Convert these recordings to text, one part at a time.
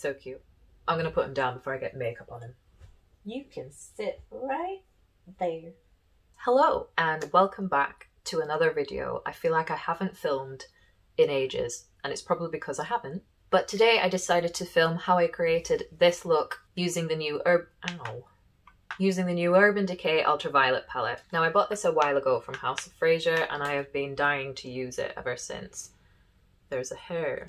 So cute. I'm gonna put him down before I get makeup on him. You can sit right there. Hello and welcome back to another video. I feel like I haven't filmed in ages, and it's probably because I haven't. But today I decided to film how I created this look using the new Urban Decay Ultraviolet palette. Now I bought this a while ago from House of Fraser and I have been dying to use it ever since. There's a hair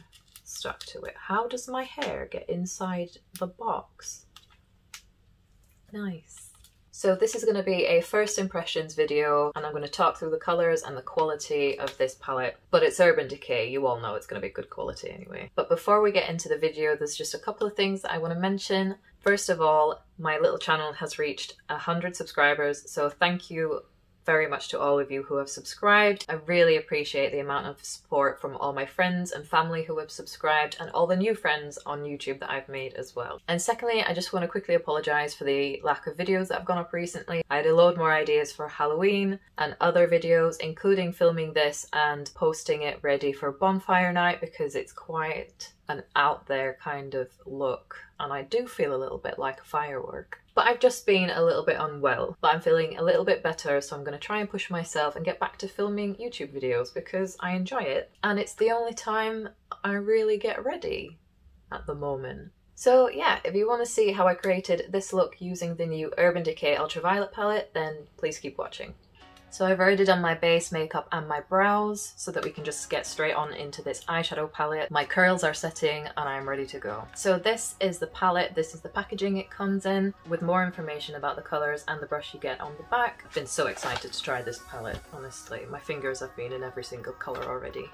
stuck to it. How does my hair get inside the box? Nice. So this is going to be a first impressions video and I'm going to talk through the colours and the quality of this palette. But it's Urban Decay, you all know it's going to be good quality anyway. But before we get into the video, there's just a couple of things that I want to mention. First of all, my little channel has reached 100 subscribers, so thank you very much to all of you who have subscribed. I really appreciate the amount of support from all my friends and family who have subscribed and all the new friends on YouTube that I've made as well. And secondly, I just want to quickly apologise for the lack of videos that have gone up recently. I had a load more ideas for Halloween and other videos, including filming this and posting it ready for bonfire night because it's quite an out there kind of look and I do feel a little bit like a firework. But I've just been a little bit unwell, but I'm feeling a little bit better, so I'm going to try and push myself and get back to filming YouTube videos because I enjoy it and it's the only time I really get ready at the moment. So yeah, if you want to see how I created this look using the new Urban Decay Ultraviolet palette, then please keep watching. So I've already done my base makeup and my brows so that we can just get straight on into this eyeshadow palette. My curls are setting and I'm ready to go. So this is the palette, this is the packaging it comes in with more information about the colours and the brush you get on the back. I've been so excited to try this palette, honestly. My fingers have been in every single colour already.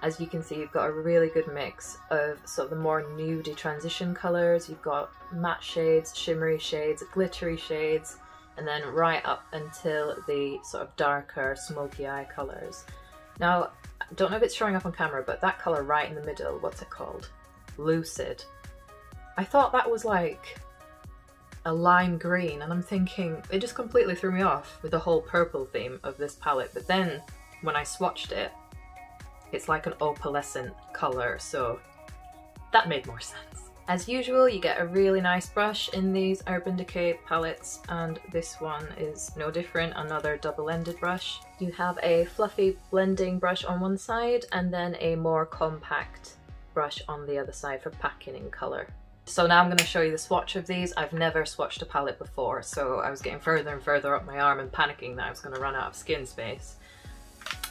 As you can see, you've got a really good mix of sort of the more nudie transition colours. You've got matte shades, shimmery shades, glittery shades, and then right up until the sort of darker smoky eye colours. Now, I don't know if it's showing up on camera, but that colour right in the middle, what's it called? Lucid. I thought that was like a lime green, and I'm thinking, it just completely threw me off with the whole purple theme of this palette, but then when I swatched it, it's like an opalescent colour, so that made more sense. As usual, you get a really nice brush in these Urban Decay palettes, and this one is no different, another double-ended brush. You have a fluffy blending brush on one side and then a more compact brush on the other side for packing in colour. So now I'm going to show you the swatch of these. I've never swatched a palette before, so I was getting further and further up my arm and panicking that I was going to run out of skin space.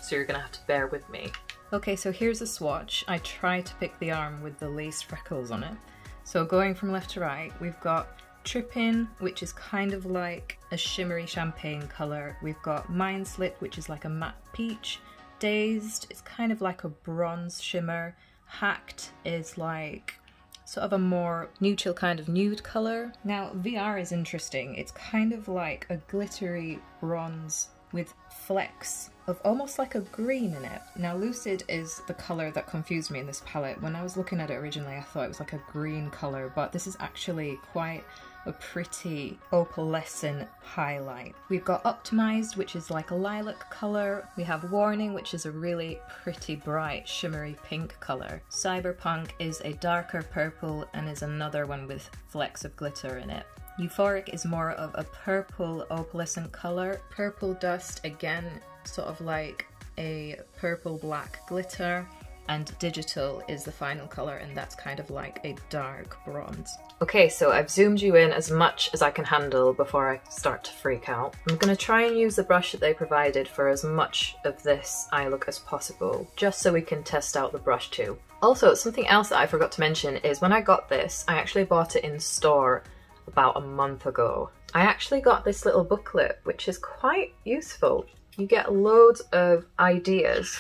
So you're going to have to bear with me. Okay, so here's a swatch. I tried to pick the arm with the least freckles on it. So going from left to right, we've got Trippin', which is kind of like a shimmery champagne colour. We've got Mind Slip, which is like a matte peach. Dazed, it's kind of like a bronze shimmer. Hacked is like sort of a more neutral kind of nude colour. Now VR is interesting. It's kind of like a glittery bronze with flecks of almost like a green in it. Now Lucid is the colour that confused me in this palette. When I was looking at it originally I thought it was like a green colour, but this is actually quite a pretty opalescent highlight. We've got Optimized, which is like a lilac colour. We have Warning, which is a really pretty bright shimmery pink colour. Cyberpunk is a darker purple and is another one with flecks of glitter in it. Euphoric is more of a purple opalescent colour. Purple Dust, again, sort of like a purple black glitter. And Digital is the final colour, and that's kind of like a dark bronze. Okay, so I've zoomed you in as much as I can handle before I start to freak out. I'm going to try and use the brush that they provided for as much of this eye look as possible, just so we can test out the brush too. Also, something else that I forgot to mention is when I got this, I actually bought it in store about a month ago. I actually got this little booklet, which is quite useful. You get loads of ideas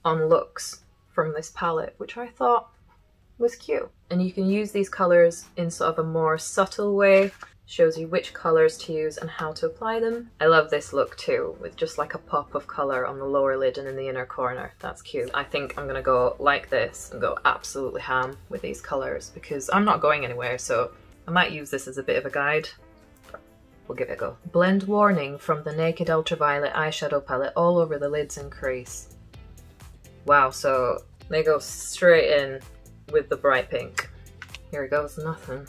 on looks from this palette, which I thought was cute. And you can use these colours in sort of a more subtle way. Shows you which colours to use and how to apply them. I love this look too, with just like a pop of colour on the lower lid and in the inner corner. That's cute. I think I'm gonna go like this and go absolutely ham with these colours because I'm not going anywhere, so I might use this as a bit of a guide. We'll give it a go. Blend Warning from the Naked Ultraviolet eyeshadow palette all over the lids and crease. Wow, so they go straight in with the bright pink. Here goes nothing.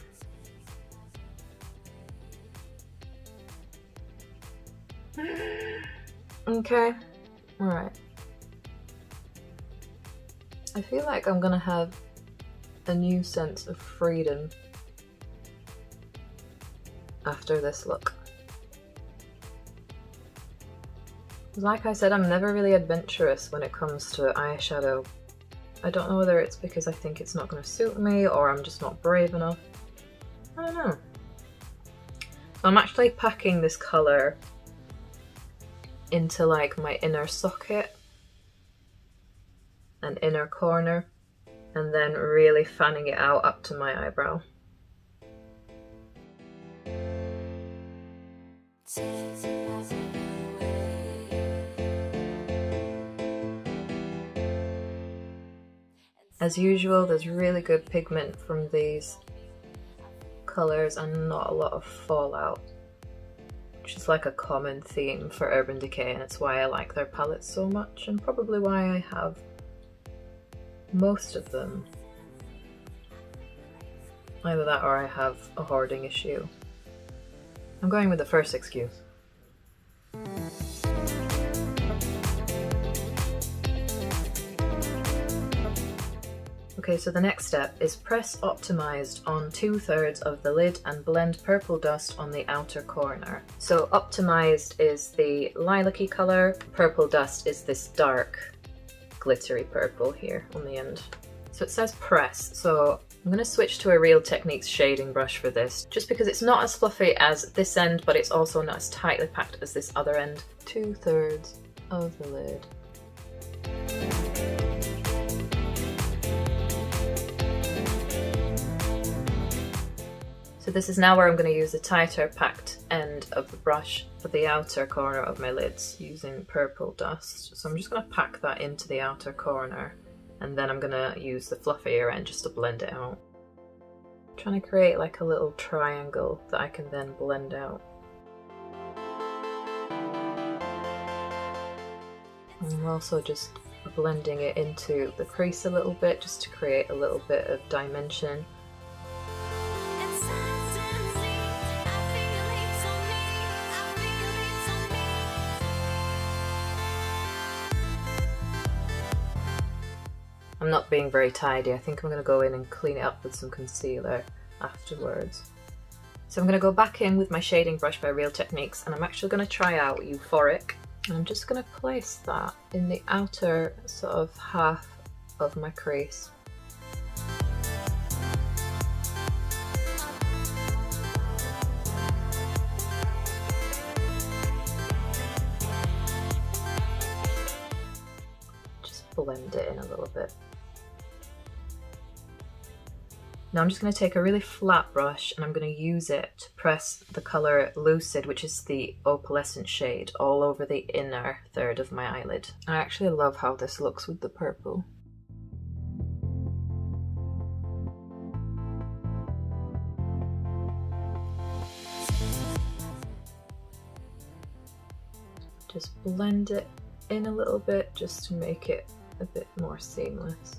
Okay, alright. I feel like I'm gonna have a new sense of freedom after this look. Like I said, I'm never really adventurous when it comes to eyeshadow. I don't know whether it's because I think it's not going to suit me or I'm just not brave enough. I don't know. So I'm actually packing this colour into like my inner socket and inner corner, and then really fanning it out up to my eyebrow. As usual, there's really good pigment from these colours and not a lot of fallout, which is like a common theme for Urban Decay, and it's why I like their palettes so much and probably why I have most of them. Either that or I have a hoarding issue. I'm going with the first excuse. Okay, so the next step is press Optimized on 2/3 of the lid and blend Purple Dust on the outer corner. So Optimized is the lilac-y colour, Purple Dust is this dark glittery purple here on the end. So it says press, so I'm going to switch to a Real Techniques shading brush for this, just because it's not as fluffy as this end, but it's also not as tightly packed as this other end. 2/3 of the lid. So this is now where I'm going to use the tighter packed end of the brush for the outer corner of my lids using Purple Dust. So I'm just going to pack that into the outer corner, and then I'm going to use the fluffier end just to blend it out. I'm trying to create like a little triangle that I can then blend out. I'm also just blending it into the crease a little bit just to create a little bit of dimension. I'm not being very tidy. I think I'm going to go in and clean it up with some concealer afterwards. So I'm going to go back in with my shading brush by Real Techniques, and I'm actually going to try out Euphoric. And I'm just going to place that in the outer sort of half of my crease. Just blend it in a little bit. Now I'm just going to take a really flat brush and I'm going to use it to press the colour Lucid, which is the opalescent shade, all over the inner third of my eyelid. I actually love how this looks with the purple. Just blend it in a little bit just to make it a bit more seamless.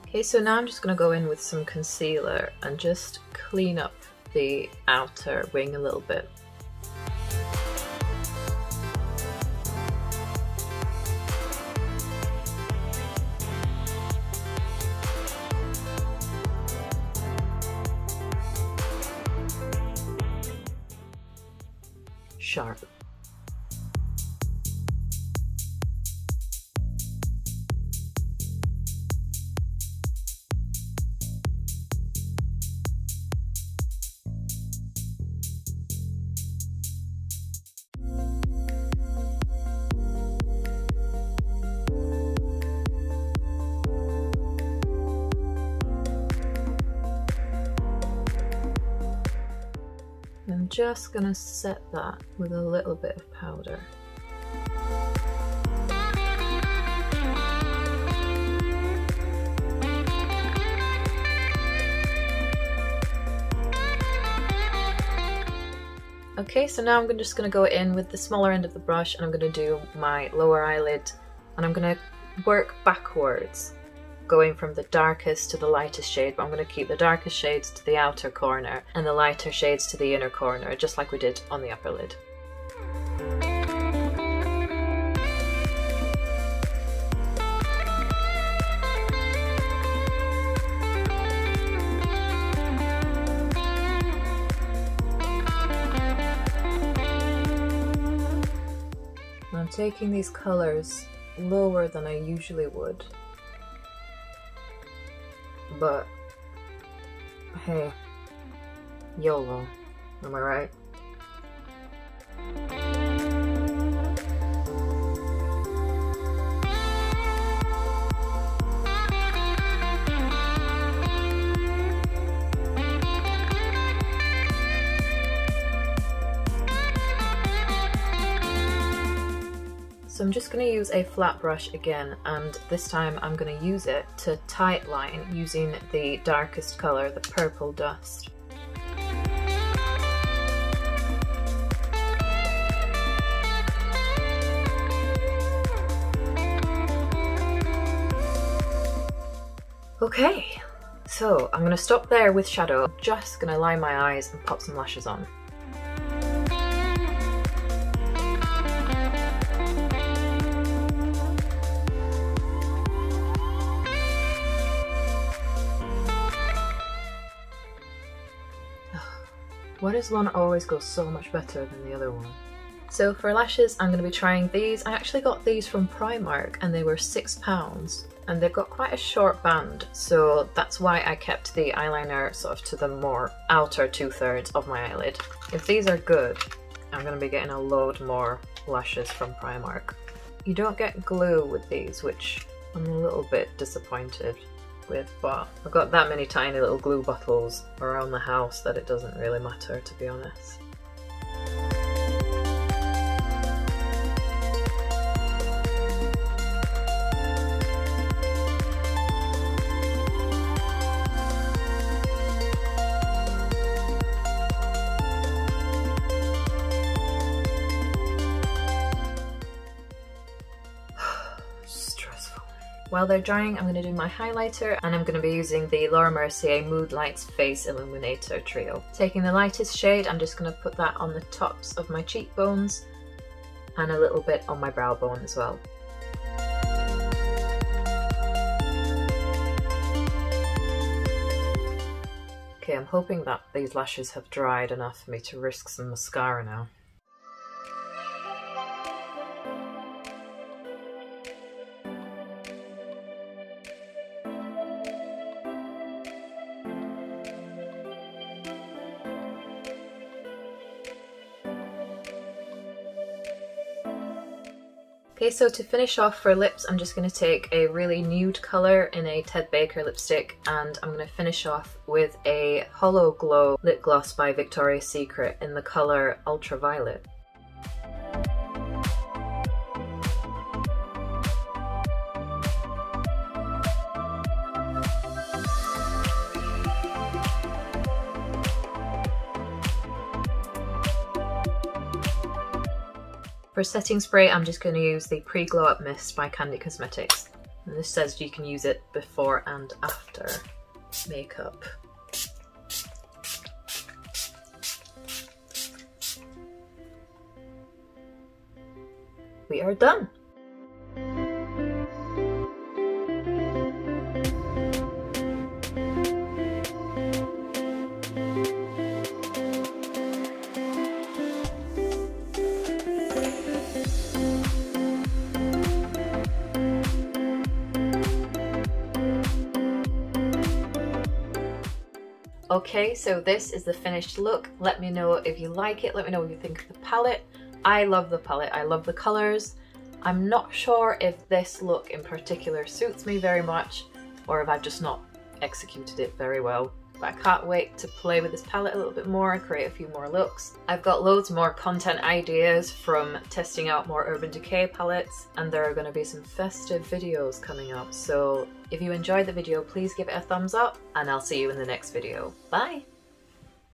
Okay, so now I'm just going to go in with some concealer and just clean up the outer wing a little bit. Sharp. I'm just going to set that with a little bit of powder. Okay, so now I'm just going to go in with the smaller end of the brush and I'm going to do my lower eyelid, and I'm going to work backwards, going from the darkest to the lightest shade, but I'm going to keep the darkest shades to the outer corner and the lighter shades to the inner corner, just like we did on the upper lid. I'm taking these colours lower than I usually would, but hey, YOLO, am I right? So I'm just going to use a flat brush again, and this time I'm going to use it to tight line using the darkest colour, the purple dust. Okay, so I'm going to stop there with shadow. I'm just going to line my eyes and pop some lashes on. Why does one always go so much better than the other one? So for lashes, I'm going to be trying these. I actually got these from Primark and they were £6, and they've got quite a short band, so that's why I kept the eyeliner sort of to the more outer 2/3 of my eyelid. If these are good, I'm going to be getting a load more lashes from Primark. You don't get glue with these, which I'm a little bit disappointed with, but I've got that many tiny little glue bottles around the house that it doesn't really matter, to be honest. While they're drying, I'm going to do my highlighter, and I'm going to be using the Laura Mercier Mood Lights Face Illuminator Trio. Taking the lightest shade, I'm just going to put that on the tops of my cheekbones and a little bit on my brow bone as well. Okay, I'm hoping that these lashes have dried enough for me to risk some mascara now. Okay, so to finish off for lips, I'm just going to take a really nude colour in a Ted Baker lipstick, and I'm going to finish off with a Hollow Glow lip gloss by Victoria's Secret in the colour Ultraviolet. For setting spray, I'm just going to use the Pre-Glow Up Mist by Candy Cosmetics. And this says you can use it before and after makeup. We are done! Okay, so this is the finished look. Let me know if you like it, let me know what you think of the palette. I love the palette, I love the colours. I'm not sure if this look in particular suits me very much, or if I've just not executed it very well. But I can't wait to play with this palette a little bit more and create a few more looks. I've got loads more content ideas from testing out more Urban Decay palettes, and there are going to be some festive videos coming up. So if you enjoyed the video, please give it a thumbs up, and I'll see you in the next video. Bye!